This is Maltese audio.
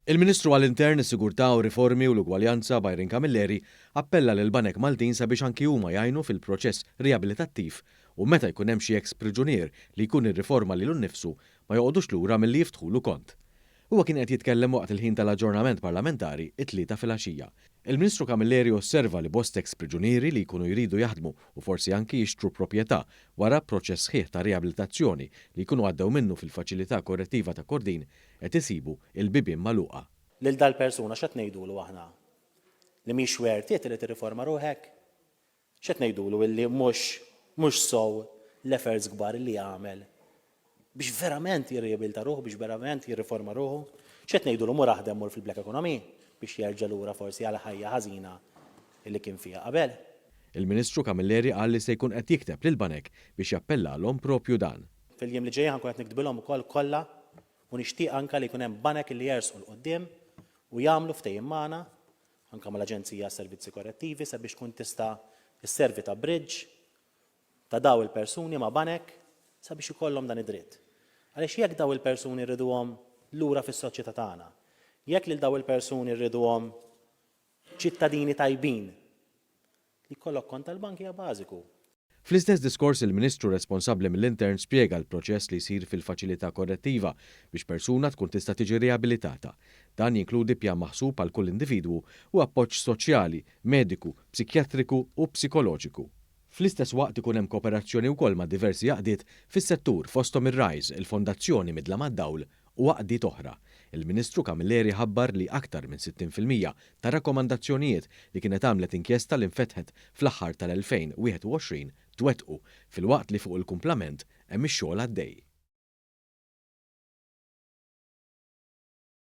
Il-Ministru għall-Intern, is-Sigurtà u Riformi u l-Ugwaljanza Byron Camilleri appella lil banek Maltin sabiex anki huma jgħinu fil-proċess riabilitattiv u meta jkun hemm xi ex-priġunier li jkun irriforma lilu nnifsu ma joqgħodux lura milli jiftħulu kont. Huwa kien qed jitkellem waqt il-ħin tal-aġġornament parlamentari it-tlieta filgħaxija. Il-Ministru Camilleri osserva li bost ex-priġunieri li jkunu jridu jaħdmu u forsi anki jixtru proprjetà wara proċess sħiħ ta' riabilitazzjoni li jkunu għaddew minnu fil-faċilità korrettiva ta' Kordin qed isibu il-bibien magħluqa. Lil dal-persuna x'qed ngħidulu aħna? Li mhix wertiet li tirriforma ruħek? X'qed ngħidulu illi mhux sow l-efforts kbar li jagħmel biex verament jirriabilita ruħu, biex verament jirriforma ruħu? X'qed ngħidulu mur aħdem mur fil-black economy biex jerġa' lura forsi għal ħajja ħażina li kien fiha qabel? Il-Ministru Camilleri qal li se jkun qed jikteb lil banek biex jappellalhom propju dan. Fil-jiem li ġejjin ħankun qed nikdbilhom ukoll kollha u nixtieq anke li jkun hemm banek li jersqu l-qudiem u jagħmlu ftehim magħna anke mal-Aġenzija għas-Servizzi Korrettivi sabiex tkun tista' isservi ta' bridge ta' daw il-persuni ma' banek sabiex ikollhom dan id-dritt. Għaliex jekk daw il-persuni rriduhom lura fis-soċjetà tagħna, jekk lil daw il-persuni rriduhom ċittadini tajbin li jkollok kont tal-bank hija bażiku. Fl-istess diskors il-Ministru responsabbli mill-Intern spjega l-proċess li jsir fil-faċilità korrettiva biex persuna tkun tista' tiġi riabilitata. Dan jinkludi pjan maħsub għal kull individwu u appoġġ soċjali, mediku, psikjatriku u psikoloġiku. Fl-istess waqt ikun hemm kooperazzjoni wkoll ma' diversi għaqdiet fis-settur fosthom ir-RISE, il-Fondazzjoni Midla mad-Dawl u għaqdiet oħra. Il-Ministru Camilleri ħabbar li aktar minn 60% ta' rakkomandazzjonijiet li kienet għamlet inkjesta li nfetħet fl-aħħar tal-2021 twettqu fil-waqt li fuq il-kumplament hemm ix-xogħol għaddej.